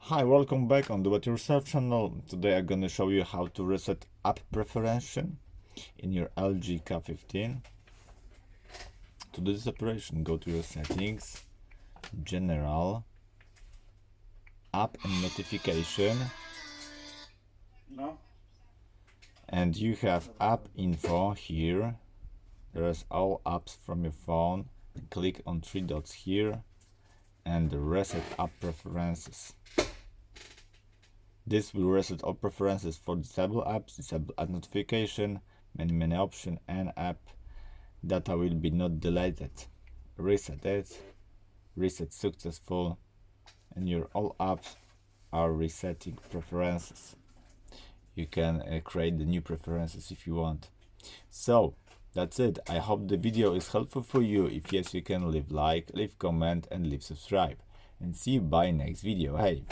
Hi, welcome back on Do It Yourself channel. Today I'm gonna show you how to reset app preference in your LG K50. To do this operation, go to your settings, general, app and notification, and you have app info here. There's all apps from your phone. Click on three dots here and reset app preferences. This will reset all preferences for disable apps, disable app notification, many options, and app data will be not deleted. Reset it, reset successful, and your all apps are resetting preferences. You can create the new preferences if you want. So that's it. I hope the video is helpful for you. If yes, you can leave like, leave comment, and leave subscribe. And see you by next video. Hey.